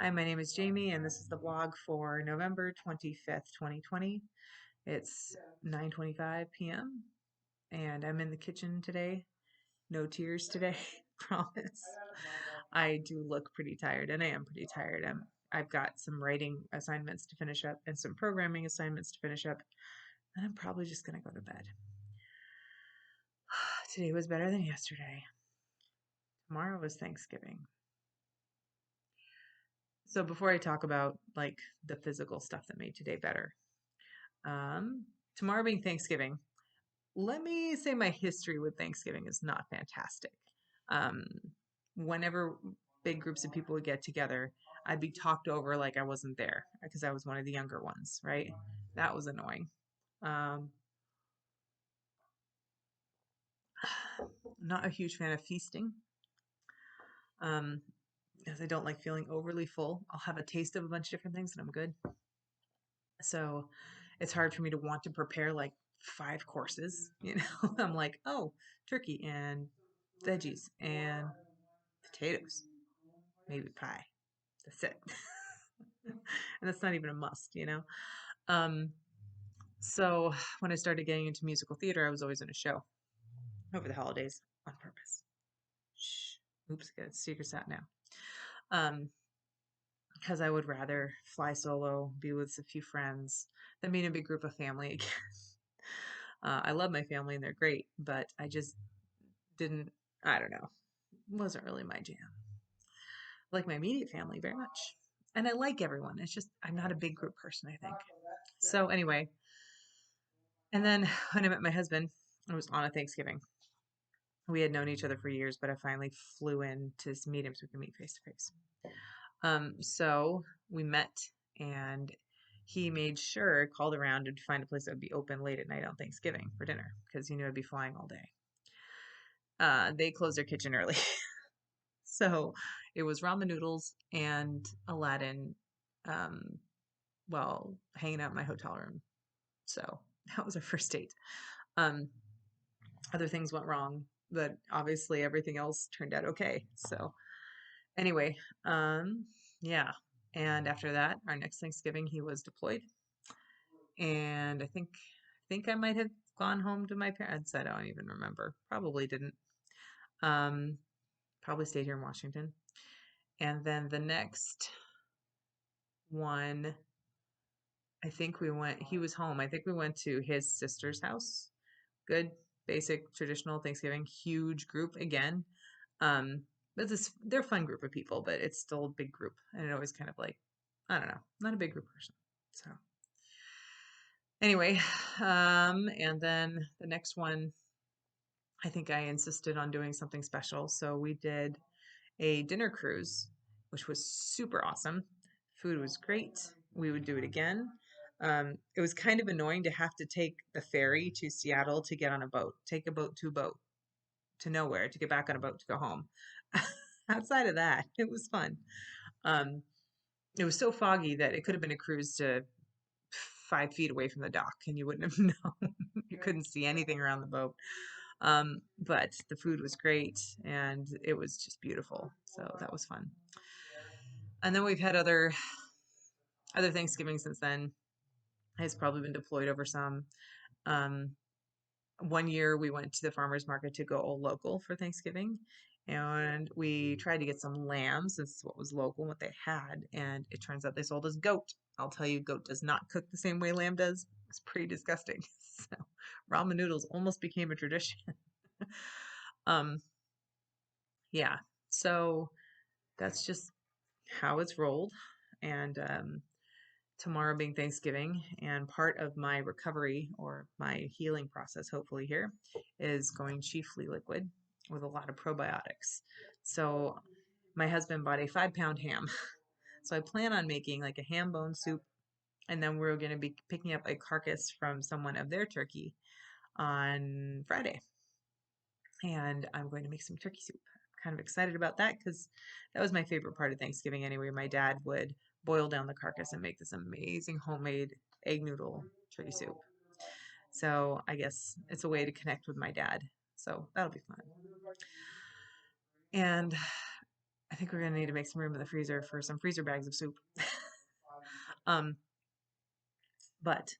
Hi, my name is Jamie, and this is the blog for November 25th, 2020. It's 9:25 p.m., and I'm in the kitchen today. No tears today, promise. I do look pretty tired, and I am pretty tired. I've got some writing assignments to finish up and some programming assignments to finish up, and I'm probably just gonna go to bed. Today was better than yesterday. Tomorrow was Thanksgiving. So before I talk about like the physical stuff that made today better, um, tomorrow being Thanksgiving, let me say my history with Thanksgiving is not fantastic. Um, Whenever big groups of people would get together, I'd be talked over like I wasn't there because I was one of the younger ones, right? That was annoying. Um, Not a huge fan of feasting, um, because I don't like feeling overly full. I'll have a taste of a bunch of different things and I'm good. So it's hard for me to want to prepare like 5 courses. I'm like, oh, turkey and veggies and potatoes, maybe pie. That's it. And that's not even a must. Um, so when I started getting into musical theater, I was always in a show over the holidays on purpose. Shh. Oops, got a secret sat now. Um, because I would rather fly solo, be with a few friends, than be in a big group of family again. I love my family and they're great, but I just didn't, I don't know, wasn't really my jam. I like my immediate family very much. And I like everyone. It's just, I'm not a big group person, I think. So, anyway, and then when I met my husband, it was on a Thanksgiving. We had known each other for years, but I finally flew in to meet him so we could meet face to face. So we met and he made sure, called around to find a place that would be open late at night on Thanksgiving for dinner because he knew I'd be flying all day. They closed their kitchen early. So it was ramen noodles and Aladdin, um, while hanging out in my hotel room. So that was our first date. Um, Other things went wrong, but obviously everything else turned out okay. So anyway, um, yeah. And after that, our next Thanksgiving, he was deployed, and I think I might have gone home to my parents. I don't even remember. Probably didn't. Um, Probably stayed here in Washington. And then the next one, I think we went. He was home. I think we went to his sister's house. Good, basic, traditional Thanksgiving. Huge group again. Um, but they're a fun group of people, but it's still a big group, and it always kind of like, I don't know, not a big group person. So anyway, and then the next one, I think I insisted on doing something special, so we did a dinner cruise, which was super awesome. Food was great. We would do it again. It was kind of annoying to have to take the ferry to Seattle to get on a boat, take a boat to a boat to nowhere to get back on a boat to go home. Outside of that, it was fun. Um, it was so foggy that it could have been a cruise to 5 feet away from the dock, and you wouldn't have known. You couldn't see anything around the boat. But the food was great, and it was just beautiful. So that was fun. And then we've had other Thanksgiving since then. Has probably been deployed over some. Um, one year we went to the farmers market to go all local for Thanksgiving, and we tried to get some lamb since what was local, what they had, and it turns out they sold us goat. I'll tell you, goat does not cook the same way lamb does. It's pretty disgusting. So ramen noodles almost became a tradition. um, yeah, so that's just how it's rolled, and tomorrow being Thanksgiving, and part of my recovery or my healing process, hopefully, here is going chiefly liquid with a lot of probiotics. So, my husband bought a 5 pound ham. So, I plan on making like a ham bone soup, and then we're going to be picking up a carcass from someone of their turkey on Friday. And I'm going to make some turkey soup. I'm kind of excited about that because that was my favorite part of Thanksgiving anyway. My dad would boil down the carcass and make this amazing homemade egg noodle turkey soup. So I guess it's a way to connect with my dad. So that'll be fun. And I think we're gonna need to make some room in the freezer for some freezer bags of soup. Um, but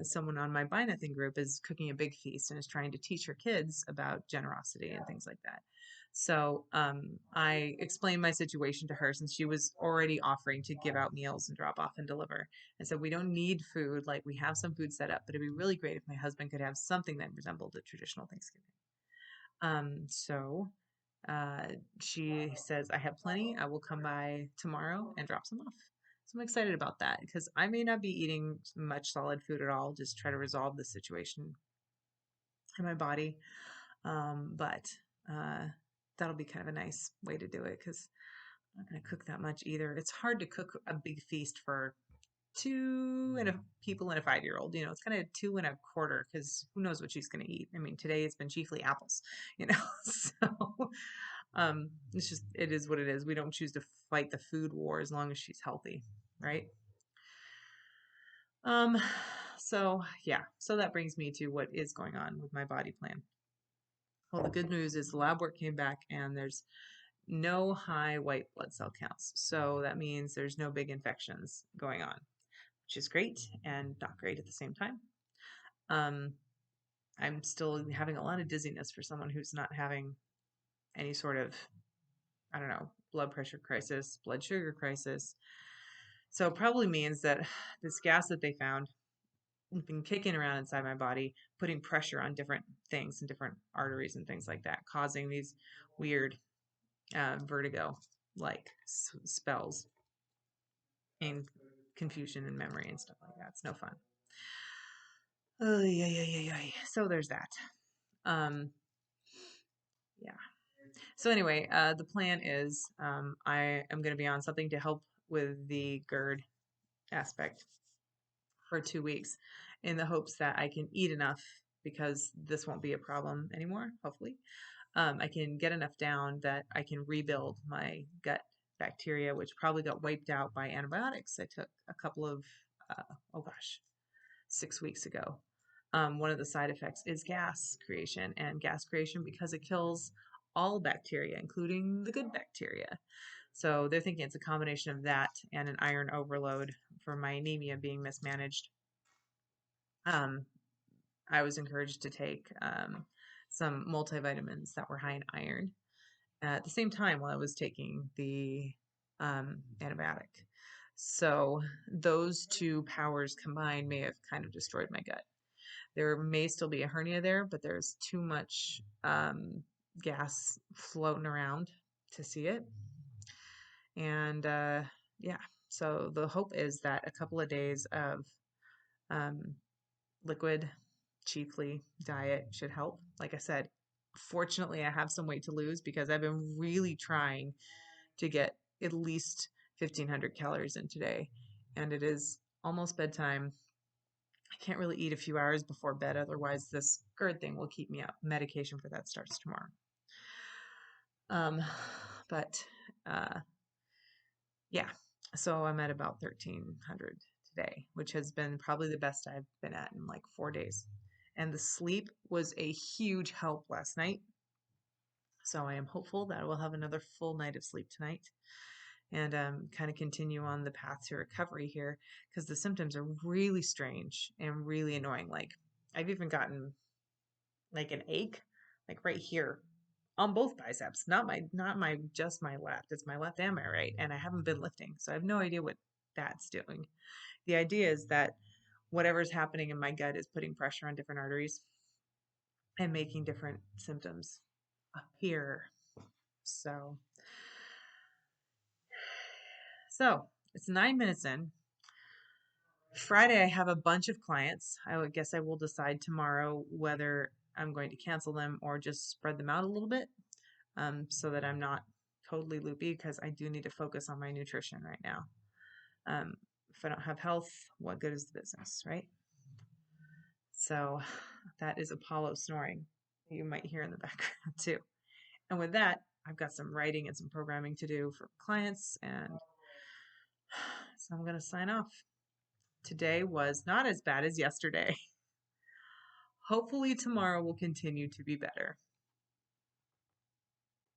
someone on my Buy Nothing group is cooking a big feast and is trying to teach her kids about generosity and things like that. So I explained my situation to her since she was already offering to give out meals and drop off and deliver. And so we don't need food, like we have some food set up, but it'd be really great if my husband could have something that resembled a traditional Thanksgiving. So uh, she says, I have plenty. I will come by tomorrow and drop some off. So I'm excited about that because I may not be eating much solid food at all, just try to resolve the situation in my body. But uh, that'll be kind of a nice way to do it because I'm not going to cook that much either. It's hard to cook a big feast for two and a people and a 5-year-old. You know, it's kind of two and a quarter because who knows what she's going to eat. I mean, today it's been chiefly apples, you know. So it's just it is what it is. We don't choose to fight the food war as long as she's healthy, right? Um so yeah, so that brings me to what is going on with my body plan. Well, the good news is the lab work came back and there's no high white blood cell counts. So that means there's no big infections going on, which is great and not great at the same time. Um, I'm still having a lot of dizziness for someone who's not having any sort of, I don't know, blood pressure crisis, blood sugar crisis. So it probably means that this gas that they found has been kicking around inside my body, putting pressure on different things and different arteries and things like that, causing these weird vertigo like spells and confusion and memory and stuff like that. It's no fun. Oh, yeah, yeah, yeah, yeah. So there's that. Um, yeah. So anyway, the plan is I am going to be on something to help with the GERD aspect for 2 weeks in the hopes that I can eat enough because this won't be a problem anymore, hopefully. I can get enough down that I can rebuild my gut bacteria, which probably got wiped out by antibiotics I took a couple of, oh gosh, 6 weeks ago. One of the side effects is gas creation, and gas creation because it kills all bacteria, including the good bacteria. So they're thinking it's a combination of that and an iron overload for my anemia being mismanaged. Um, I was encouraged to take some multivitamins that were high in iron at the same time while I was taking the antibiotic. So those two powers combined may have kind of destroyed my gut. There may still be a hernia there, but there's too much gas floating around to see it. And yeah, so the hope is that a couple of days of um, liquid, chiefly diet should help. Like I said, fortunately, I have some weight to lose because I've been really trying to get at least 1,500 calories in today. And it is almost bedtime. I can't really eat a few hours before bed, otherwise, this GERD thing will keep me up. Medication for that starts tomorrow. Um, but yeah, so I'm at about 1,300 today, which has been probably the best I've been at in like 4 days. And the sleep was a huge help last night. So I am hopeful that I will have another full night of sleep tonight and kind of continue on the path to recovery here because the symptoms are really strange and really annoying. Like I've even gotten like an ache, like right here on both biceps, not my just my left. It's my left and my right, and I haven't been lifting, so I have no idea what that's doing. The idea is that whatever's happening in my gut is putting pressure on different arteries and making different symptoms appear. So, so it's 9 minutes in. Friday, I have a bunch of clients. I would guess I will decide tomorrow whether I'm going to cancel them or just spread them out a little bit so that I'm not totally loopy because I do need to focus on my nutrition right now. If I don't have health, what good is the business, right? So that is Apollo snoring. You might hear in the background too. And with that, I've got some writing and some programming to do for clients, and so I'm going to sign off. Today was not as bad as yesterday. Hopefully, tomorrow will continue to be better.